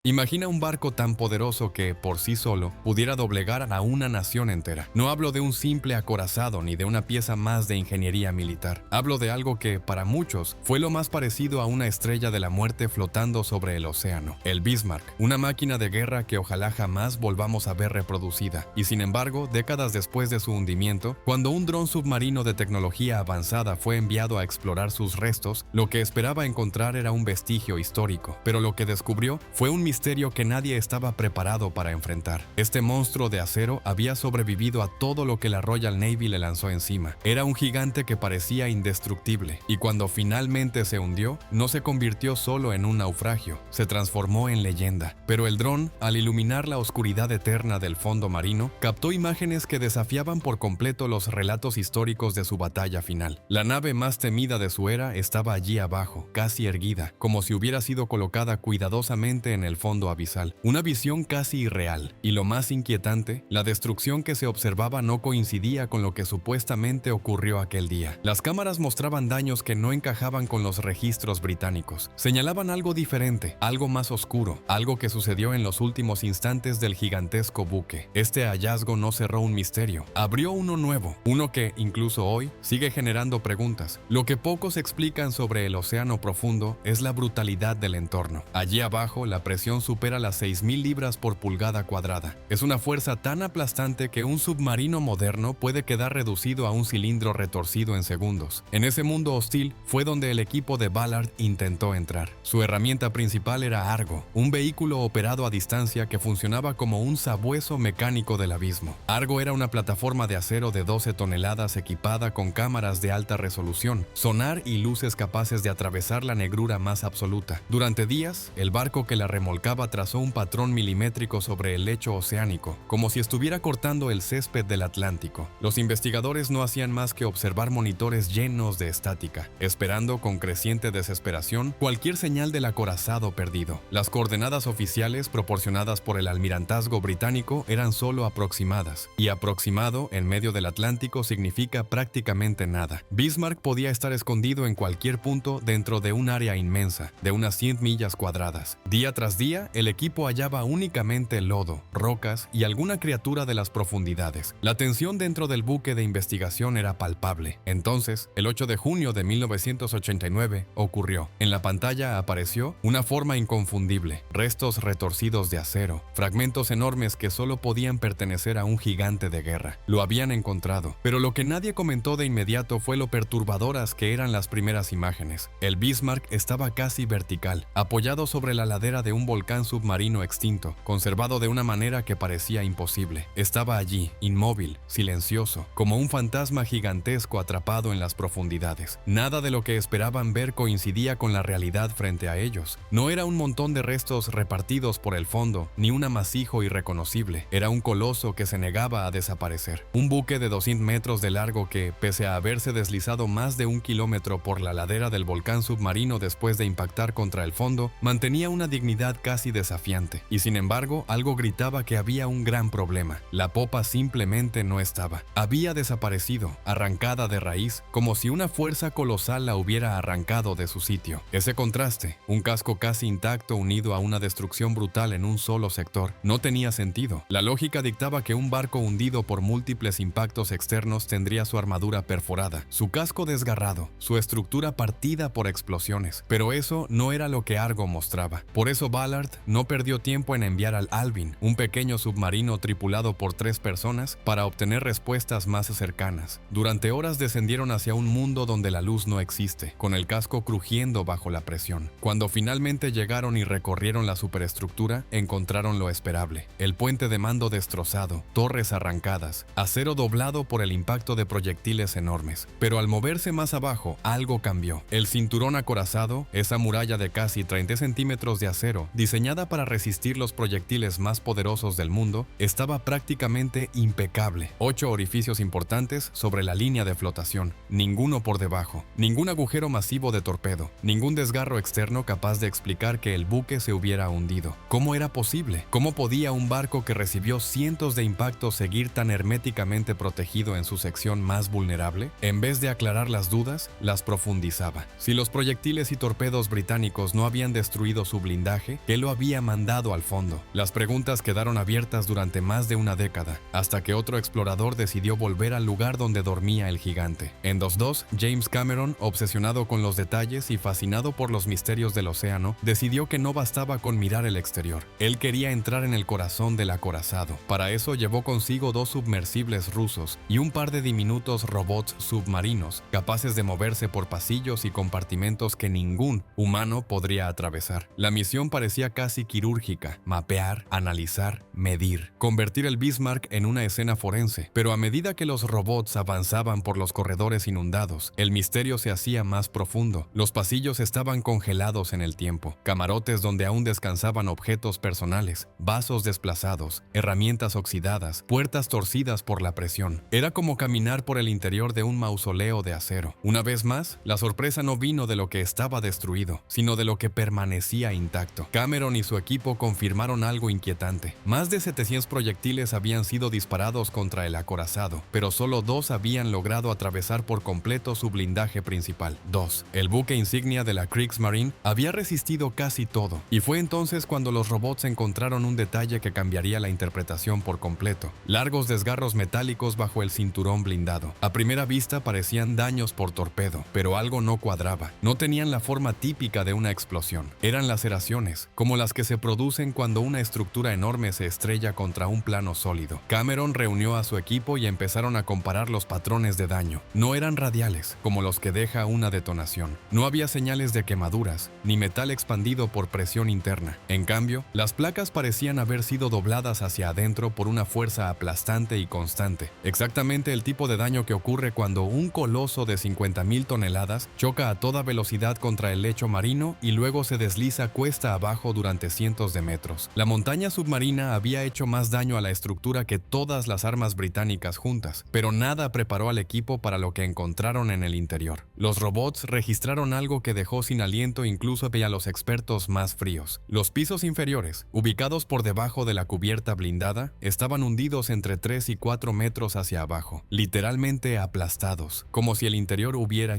Imagina un barco tan poderoso que, por sí solo, pudiera doblegar a una nación entera. No hablo de un simple acorazado ni de una pieza más de ingeniería militar. Hablo de algo que, para muchos, fue lo más parecido a una estrella de la muerte flotando sobre el océano. El Bismarck, una máquina de guerra que ojalá jamás volvamos a ver reproducida. Y sin embargo, décadas después de su hundimiento, cuando un dron submarino de tecnología avanzada fue enviado a explorar sus restos, lo que esperaba encontrar era un vestigio histórico. Pero lo que descubrió fue un misterio que nadie estaba preparado para enfrentar. Este monstruo de acero había sobrevivido a todo lo que la Royal Navy le lanzó encima. Era un gigante que parecía indestructible, y cuando finalmente se hundió, no se convirtió solo en un naufragio, se transformó en leyenda. Pero el dron, al iluminar la oscuridad eterna del fondo marino, captó imágenes que desafiaban por completo los relatos históricos de su batalla final. La nave más temida de su era estaba allí abajo, casi erguida, como si hubiera sido colocada cuidadosamente en el fondo abisal. Una visión casi irreal. Y lo más inquietante, la destrucción que se observaba no coincidía con lo que supuestamente ocurrió aquel día. Las cámaras mostraban daños que no encajaban con los registros británicos. Señalaban algo diferente, algo más oscuro, algo que sucedió en los últimos instantes del gigantesco buque. Este hallazgo no cerró un misterio, abrió uno nuevo, uno que, incluso hoy, sigue generando preguntas. Lo que pocos explican sobre el océano profundo es la brutalidad del entorno. Allí abajo, la presión supera las 6.000 libras por pulgada cuadrada. Es una fuerza tan aplastante que un submarino moderno puede quedar reducido a un cilindro retorcido en segundos. En ese mundo hostil fue donde el equipo de Ballard intentó entrar. Su herramienta principal era Argo, un vehículo operado a distancia que funcionaba como un sabueso mecánico del abismo. Argo era una plataforma de acero de 12 toneladas equipada con cámaras de alta resolución, sonar y luces capaces de atravesar la negrura más absoluta. Durante días, el barco que la remolcaba trazó un patrón milimétrico sobre el lecho oceánico, como si estuviera cortando el césped del Atlántico. Los investigadores no hacían más que observar monitores llenos de estática, esperando con creciente desesperación cualquier señal del acorazado perdido. Las coordenadas oficiales proporcionadas por el almirantazgo británico eran solo aproximadas, y aproximado en medio del Atlántico significa prácticamente nada. Bismarck podía estar escondido en cualquier punto dentro de un área inmensa, de unas 100 millas cuadradas. Día tras día, el equipo hallaba únicamente lodo, rocas y alguna criatura de las profundidades. La tensión dentro del buque de investigación era palpable. Entonces, el 8 de junio de 1989 ocurrió. En la pantalla apareció una forma inconfundible, restos retorcidos de acero, fragmentos enormes que solo podían pertenecer a un gigante de guerra. Lo habían encontrado, pero lo que nadie comentó de inmediato fue lo perturbadoras que eran las primeras imágenes. El Bismarck estaba casi vertical, apoyado sobre la ladera de un volcán submarino extinto, conservado de una manera que parecía imposible. Estaba allí, inmóvil, silencioso, como un fantasma gigantesco atrapado en las profundidades. Nada de lo que esperaban ver coincidía con la realidad frente a ellos. No era un montón de restos repartidos por el fondo, ni un amasijo irreconocible. Era un coloso que se negaba a desaparecer. Un buque de 200 metros de largo que, pese a haberse deslizado más de 1 kilómetro por la ladera del volcán submarino después de impactar contra el fondo, mantenía una dignidad casi desafiante, y sin embargo algo gritaba que había un gran problema. La popa simplemente no estaba. Había desaparecido, arrancada de raíz, como si una fuerza colosal la hubiera arrancado de su sitio. Ese contraste, un casco casi intacto unido a una destrucción brutal en un solo sector, no tenía sentido. La lógica dictaba que un barco hundido por múltiples impactos externos tendría su armadura perforada, su casco desgarrado, su estructura partida por explosiones, pero eso no era lo que Argo mostraba. Por eso Ballard no perdió tiempo en enviar al Alvin, un pequeño submarino tripulado por 3 personas, para obtener respuestas más cercanas. Durante horas descendieron hacia un mundo donde la luz no existe, con el casco crujiendo bajo la presión. Cuando finalmente llegaron y recorrieron la superestructura, encontraron lo esperable: el puente de mando destrozado, torres arrancadas, acero doblado por el impacto de proyectiles enormes. Pero al moverse más abajo, algo cambió. El cinturón acorazado, esa muralla de casi 30 centímetros de acero, diseñada para resistir los proyectiles más poderosos del mundo, estaba prácticamente impecable. 8 orificios importantes sobre la línea de flotación, ninguno por debajo, ningún agujero masivo de torpedo, ningún desgarro externo capaz de explicar que el buque se hubiera hundido. ¿Cómo era posible? ¿Cómo podía un barco que recibió cientos de impactos seguir tan herméticamente protegido en su sección más vulnerable? En vez de aclarar las dudas, las profundizaba. Si los proyectiles y torpedos británicos no habían destruido su blindaje, ¿Qué lo había mandado al fondo? Las preguntas quedaron abiertas durante más de una década, hasta que otro explorador decidió volver al lugar donde dormía el gigante. En 2002, James Cameron, obsesionado con los detalles y fascinado por los misterios del océano, decidió que no bastaba con mirar el exterior. Él quería entrar en el corazón del acorazado. Para eso llevó consigo 2 submersibles rusos y un par de diminutos robots submarinos, capaces de moverse por pasillos y compartimentos que ningún humano podría atravesar. La misión parecía casi quirúrgica: mapear, analizar, medir, convertir el Bismarck en una escena forense. Pero a medida que los robots avanzaban por los corredores inundados, el misterio se hacía más profundo. Los pasillos estaban congelados en el tiempo, camarotes donde aún descansaban objetos personales, vasos desplazados, herramientas oxidadas, puertas torcidas por la presión. Era como caminar por el interior de un mausoleo de acero. Una vez más, la sorpresa no vino de lo que estaba destruido, sino de lo que permanecía intacto. Cameron y su equipo confirmaron algo inquietante. Más de 700 proyectiles habían sido disparados contra el acorazado, pero solo 2 habían logrado atravesar por completo su blindaje principal. 2. El buque insignia de la Kriegsmarine había resistido casi todo, y fue entonces cuando los robots encontraron un detalle que cambiaría la interpretación por completo: largos desgarros metálicos bajo el cinturón blindado. A primera vista parecían daños por torpedo, pero algo no cuadraba. No tenían la forma típica de una explosión. Eran laceraciones, como las que se producen cuando una estructura enorme se estrella contra un plano sólido. Cameron reunió a su equipo y empezaron a comparar los patrones de daño. No eran radiales, como los que deja una detonación. No había señales de quemaduras, ni metal expandido por presión interna. En cambio, las placas parecían haber sido dobladas hacia adentro por una fuerza aplastante y constante. Exactamente el tipo de daño que ocurre cuando un coloso de 50.000 toneladas choca a toda velocidad contra el lecho marino y luego se desliza cuesta abajo durante cientos de metros. La montaña submarina había hecho más daño a la estructura que todas las armas británicas juntas, pero nada preparó al equipo para lo que encontraron en el interior. Los robots registraron algo que dejó sin aliento incluso a los expertos más fríos. Los pisos inferiores, ubicados por debajo de la cubierta blindada, estaban hundidos entre 3 y 4 metros hacia abajo, literalmente aplastados, como si el interior hubiera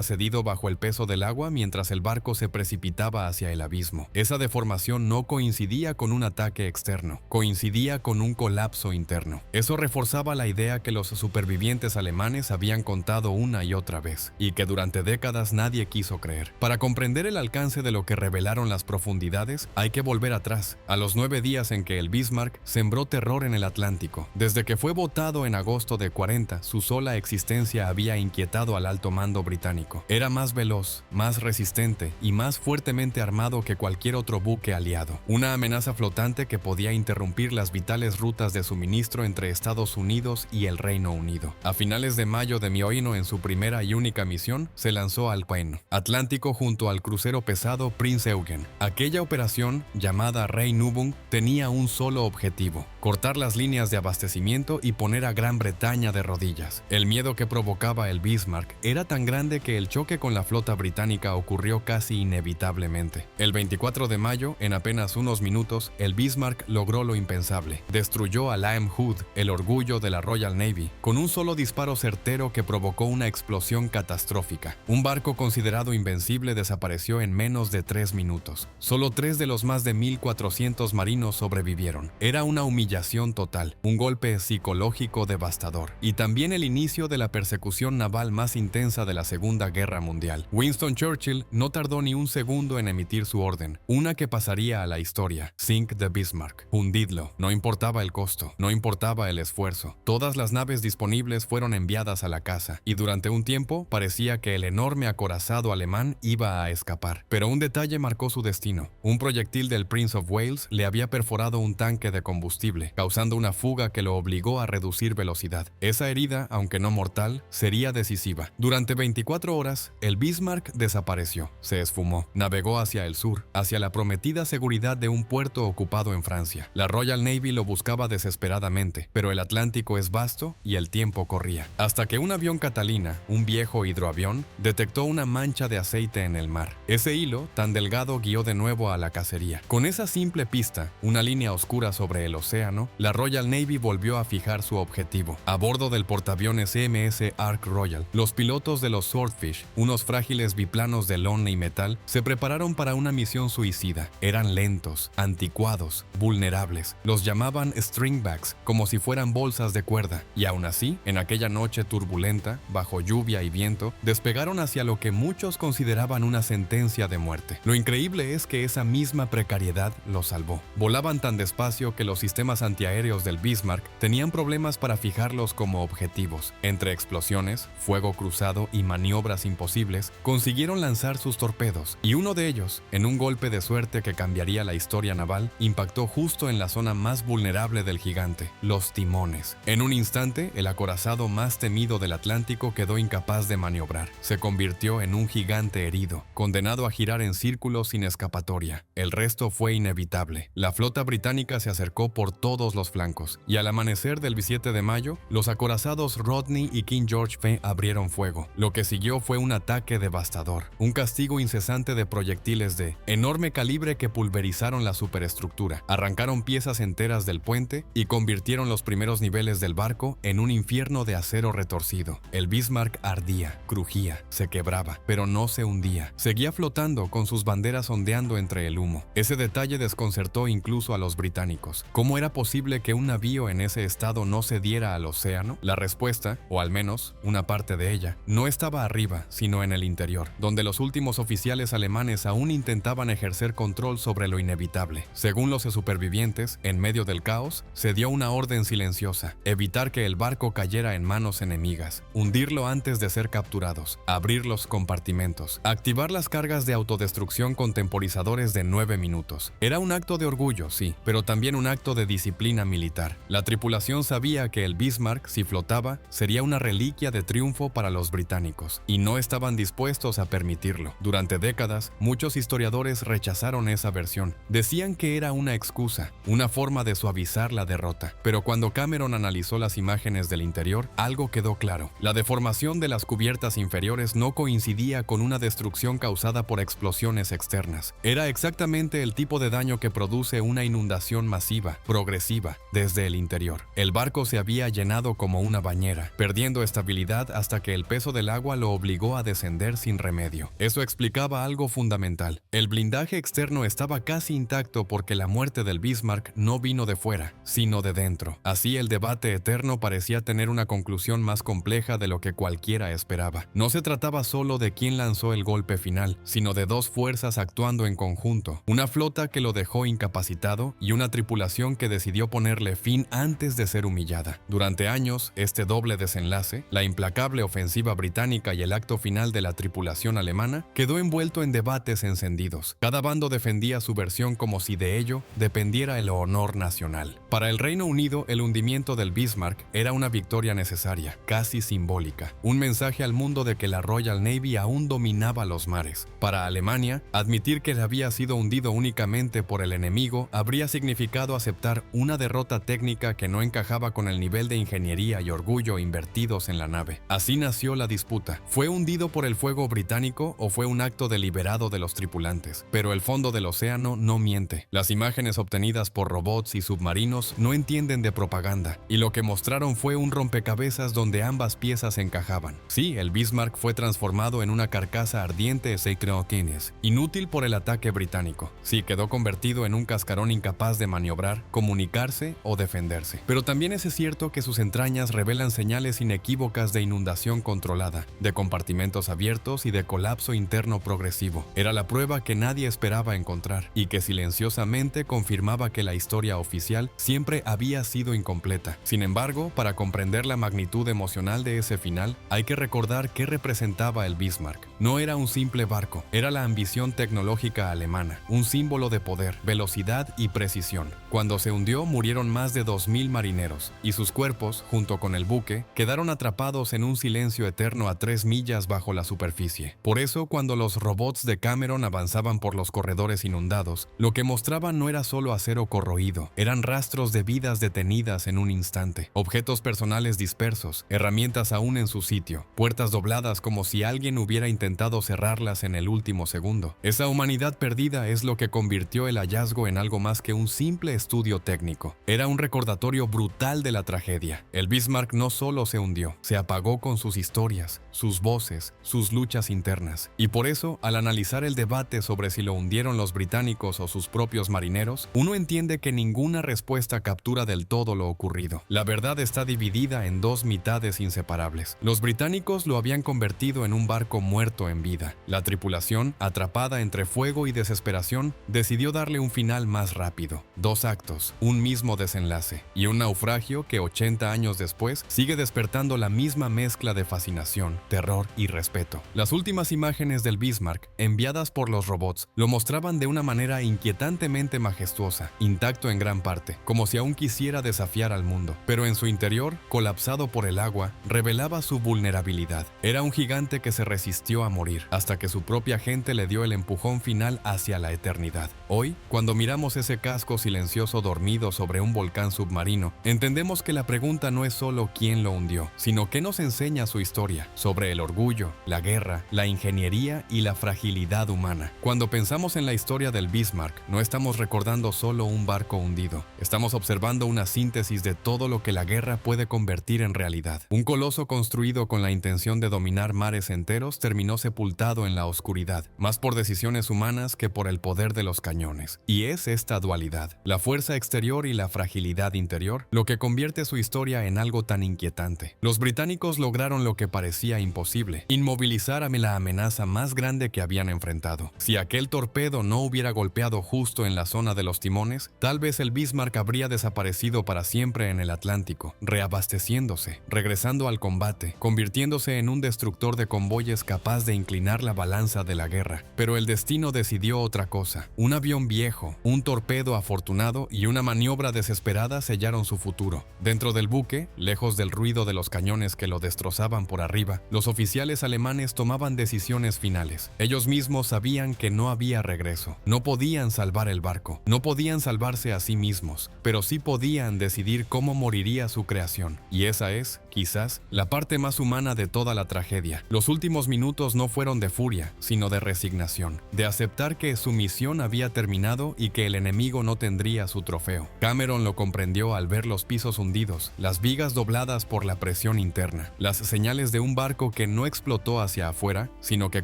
cedido bajo el peso del agua mientras el barco se precipitaba hacia el abismo. Esa deformación no coincidía con un ataque externo, coincidía con un colapso interno. Eso reforzaba la idea que los supervivientes alemanes habían contado una y otra vez, y que durante décadas nadie quiso creer. Para comprender el alcance de lo que revelaron las profundidades, hay que volver atrás, a los 9 días en que el Bismarck sembró terror en el Atlántico. Desde que fue botado en agosto de 40, su sola existencia había inquietado al alto mando británico. Era más veloz, más resistente y más fuertemente armado que cualquier otro buque aliado. Una amenaza flotante que podía interrumpir las vitales rutas de suministro entre Estados Unidos y el Reino Unido. A finales de mayo de 1941, en su primera y única misión, se lanzó al Atlántico junto al crucero pesado Prinz Eugen. Aquella operación, llamada Rey Nubung, tenía un solo objetivo: cortar las líneas de abastecimiento y poner a Gran Bretaña de rodillas. El miedo que provocaba el Bismarck era tan grande que el choque con la flota británica ocurrió casi inevitablemente. El 24 de mayo, en apenas unos minutos, el Bismarck logró lo impensable. Destruyó a Liam Hood, el orgullo de la Royal Navy, con un solo disparo certero que provocó una explosión catastrófica. Un barco considerado invencible desapareció en menos de 3 minutos. Solo 3 de los más de 1.400 marinos sobrevivieron. Era una humillación total, un golpe psicológico devastador, y también el inicio de la persecución naval más intensa de la Segunda Guerra Mundial. Winston Churchill no tardó ni un segundo en emitir su orden, una que pasaría a la historia: Sink the Bismarck, hundidlo. No importaba el costo, no importaba el esfuerzo. Todas las naves disponibles fueron enviadas a la caza, y durante un tiempo parecía que el enorme acorazado alemán iba a escapar. Pero un detalle marcó su destino. Un proyectil del Prince of Wales le había perforado un tanque de combustible, causando una fuga que lo obligó a reducir velocidad. Esa herida, aunque no mortal, sería decisiva. Durante 24 horas, el Bismarck desapareció, se esfumó, navegó hacia el sur, hacia la prometida seguridad de un puerto ocupado en Francia. La Royal Navy lo buscaba desesperadamente, pero el Atlántico es vasto y el tiempo corría. Hasta que un avión Catalina, un viejo hidroavión, detectó una mancha de aceite en el mar. Ese hilo, tan delgado, guió de nuevo a la cacería. Con esa simple pista, una línea oscura sobre el océano, la Royal Navy volvió a fijar su objetivo. A bordo del portaaviones MS Ark Royal, los pilotos de los Swordfish, unos frágiles biplanos de lona y metal Occidental se prepararon para una misión suicida. Eran lentos, anticuados, vulnerables. Los llamaban stringbacks, como si fueran bolsas de cuerda. Y aún así, en aquella noche turbulenta, bajo lluvia y viento, despegaron hacia lo que muchos consideraban una sentencia de muerte. Lo increíble es que esa misma precariedad los salvó. Volaban tan despacio que los sistemas antiaéreos del Bismarck tenían problemas para fijarlos como objetivos. Entre explosiones, fuego cruzado y maniobras imposibles, consiguieron lanzar sus torpedos, y uno de ellos, en un golpe de suerte que cambiaría la historia naval, impactó justo en la zona más vulnerable del gigante, los timones. En un instante, el acorazado más temido del Atlántico quedó incapaz de maniobrar. Se convirtió en un gigante herido, condenado a girar en círculos sin escapatoria. El resto fue inevitable. La flota británica se acercó por todos los flancos, y al amanecer del 17 de mayo, los acorazados Rodney y King George V abrieron fuego. Lo que siguió fue un ataque devastador, un castigo incesante de proyectiles de enorme calibre que pulverizaron la superestructura, arrancaron piezas enteras del puente y convirtieron los primeros niveles del barco en un infierno de acero retorcido. El Bismarck ardía, crujía, se quebraba, pero no se hundía. Seguía flotando con sus banderas ondeando entre el humo. Ese detalle desconcertó incluso a los británicos. ¿Cómo era posible que un navío en ese estado no se diera al océano? La respuesta, o al menos una parte de ella, no estaba arriba, sino en el interior, donde los últimos oficiales alemanes aún intentaban ejercer control sobre lo inevitable. Según los supervivientes, en medio del caos, se dio una orden silenciosa: evitar que el barco cayera en manos enemigas, hundirlo antes de ser capturados, abrir los compartimentos, activar las cargas de autodestrucción con temporizadores de 9 minutos. Era un acto de orgullo, sí, pero también un acto de disciplina militar. La tripulación sabía que el Bismarck, si flotaba, sería una reliquia de triunfo para los británicos, y no estaban dispuestos a permitirlo. Durante décadas, muchos historiadores rechazaron esa versión. Decían que era una excusa, una forma de suavizar la derrota. Pero cuando Cameron analizó las imágenes del interior, algo quedó claro. La deformación de las cubiertas inferiores no coincidía con una destrucción causada por explosiones externas. Era exactamente el tipo de daño que produce una inundación masiva, progresiva, desde el interior. El barco se había llenado como una bañera, perdiendo estabilidad hasta que el peso del agua lo obligó a descender sin remedio. Eso explicaba algo fundamental. El blindaje externo estaba casi intacto porque la muerte del Bismarck no vino de fuera, sino de dentro. Así el debate eterno parecía tener una conclusión más compleja de lo que cualquiera esperaba. No se trataba solo de quién lanzó el golpe final, sino de dos fuerzas actuando en conjunto. Una flota que lo dejó incapacitado y una tripulación que decidió ponerle fin antes de ser humillada. Durante años, este doble desenlace, la implacable ofensiva británica y el acto final de la tripulación alemana, quedó envuelto en debates encendidos. Cada bando defendía su versión como si de ello dependiera el honor nacional. Para el Reino Unido, el hundimiento del Bismarck era una victoria necesaria, casi simbólica, un mensaje al mundo de que la Royal Navy aún dominaba los mares. Para Alemania, admitir que había sido hundido únicamente por el enemigo habría significado aceptar una derrota técnica que no encajaba con el nivel de ingeniería y orgullo invertidos en la nave. Así nació la disputa. ¿Fue hundido por el fuego británico o fue un acto deliberado de los tripulantes? Pero el fondo del océano no miente. Las imágenes obtenidas por robots y submarinos no entienden de propaganda, y lo que mostraron fue un rompecabezas donde ambas piezas encajaban. Sí, el Bismarck fue transformado en una carcasa ardiente de Seikreokines, inútil por el ataque británico. Sí, quedó convertido en un cascarón incapaz de maniobrar, comunicarse o defenderse. Pero también es cierto que sus entrañas revelan señales inequívocas de inundación controlada, de compartimentos abiertos y de colapso interno progresivo. Era la prueba que nadie esperaba encontrar y que silenciosamente confirmaba que la historia oficial siempre había sido incompleta. Sin embargo, para comprender la magnitud emocional de ese final, hay que recordar qué representaba el Bismarck. No era un simple barco, era la ambición tecnológica alemana, un símbolo de poder, velocidad y precisión. Cuando se hundió, murieron más de 2000 marineros, y sus cuerpos, junto con el buque, quedaron atrapados en un silencio eterno a 3 millas bajo la superficie. Por eso, cuando los robots de Cameron avanzaban por los corredores inundados, lo que mostraban no era solo acero corroído, eran rastros de vidas detenidas en un instante, objetos personales dispersos, herramientas aún en su sitio, puertas dobladas como si alguien hubiera intentado cerrarlas en el último segundo. Esa humanidad perdida es lo que convirtió el hallazgo en algo más que un simple estudio técnico. Era un recordatorio brutal de la tragedia. El Bismarck no solo se hundió, se apagó con sus historias, sus voces, sus luchas internas. Y por eso, embargo, al analizar el debate sobre si lo hundieron los británicos o sus propios marineros, uno entiende que ninguna respuesta captura del todo lo ocurrido. La verdad está dividida en dos mitades inseparables. Los británicos lo habían convertido en un barco muerto en vida. La tripulación, atrapada entre fuego y desesperación, decidió darle un final más rápido. 2 actos, un mismo desenlace, y un naufragio que 80 años después sigue despertando la misma mezcla de fascinación, terror y respeto. Las últimas imágenes del Bismarck, enviadas por los robots, lo mostraban de una manera inquietantemente majestuosa, intacto en gran parte, como si aún quisiera desafiar al mundo. Pero en su interior, colapsado por el agua, revelaba su vulnerabilidad. Era un gigante que se resistió a morir, hasta que su propia gente le dio el empujón final hacia la eternidad. Hoy, cuando miramos ese casco silencioso dormido sobre un volcán submarino, entendemos que la pregunta no es solo quién lo hundió, sino qué nos enseña su historia, sobre el orgullo, la guerra, la ingeniería y la fragilidad humana. Cuando pensamos en la historia del Bismarck, no estamos recordando solo un barco hundido, estamos observando una síntesis de todo lo que la guerra puede convertir en realidad. Un coloso construido con la intención de dominar mares enteros terminó sepultado en la oscuridad, más por decisiones humanas que por el poder de los cañones. Y es esta dualidad, la fuerza exterior y la fragilidad interior, lo que convierte su historia en algo tan inquietante. Los británicos lograron lo que parecía imposible, inmovilizar a la amenaza más grande que habían enfrentado. Si aquel torpedo no hubiera golpeado justo en la zona de los timones, tal vez el Bismarck habría desaparecido para siempre en el Atlántico, reabasteciéndose, regresando al combate, convirtiéndose en un destructor de convoyes capaz de inclinar la balanza de la guerra. Pero el destino decidió otra cosa. Un avión viejo, un torpedo afortunado y una maniobra desesperada sellaron su futuro. Dentro del buque, lejos del ruido de los cañones que lo destrozaban por arriba, los oficiales alemanes tomaban decisiones finales. Ellos mismos sabían que no había regreso. No podían salvar el barco, no podían salvarse a sí mismos, pero sí podían decidir cómo moriría su creación. Y esa es, quizás, la parte más humana de toda la tragedia. Los últimos minutos no fueron de furia, sino de resignación, de aceptar que su misión había terminado y que el enemigo no tendría su trofeo. Cameron lo comprendió al ver los pisos hundidos, las vigas dobladas por la presión interna, las señales de un barco que no explotó hacia afuera, sino que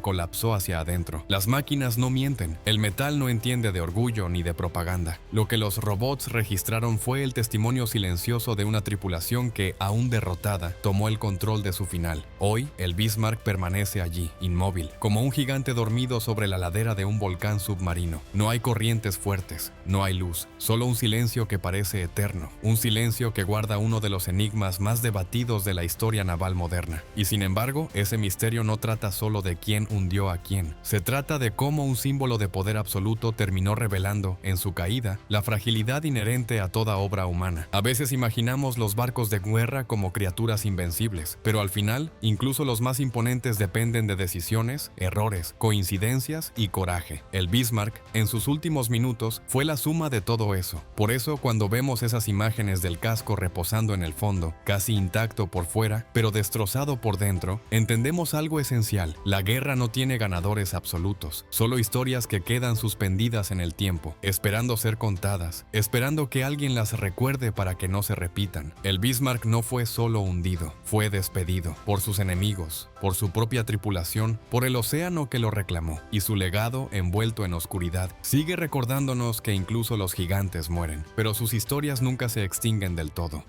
colapsó hacia adentro. Las máquinas no mienten, el metal no entiende de orgullo ni de propaganda. Lo que los robots registraron fue el testimonio silencioso de una tripulación que, aún derrotada, tomó el control de su final. Hoy, el Bismarck permanece allí, inmóvil, como un gigante dormido sobre la ladera de un volcán submarino. No hay corrientes fuertes, no hay luz, solo un silencio que parece eterno, un silencio que guarda uno de los enigmas más debatidos de la historia naval moderna. Y sin embargo, ese misterio no trata solo de quién hundió a quién. Se trata de cómo un símbolo de poder absoluto terminó revelando, en su caída, la fragilidad inherente a toda obra humana. A veces imaginamos los barcos de guerra como criaturas invencibles, pero al final, incluso los más imponentes dependen de decisiones, errores, coincidencias y coraje. El Bismarck, en sus últimos minutos, fue la suma de todo eso. Por eso, cuando vemos esas imágenes del casco reposando en el fondo, casi intacto por fuera, pero destrozado por dentro, entendemos algo esencial. La guerra no tiene ganadores absolutos, solo historias que quedan suspendidas en el tiempo, esperando ser contadas, esperando que alguien las recuerde para que no se repitan. El Bismarck no fue solo hundido, fue despedido por sus enemigos, por su propia tripulación, por el océano que lo reclamó, y su legado, envuelto en oscuridad, sigue recordándonos que incluso los gigantes mueren, pero sus historias nunca se extinguen del todo.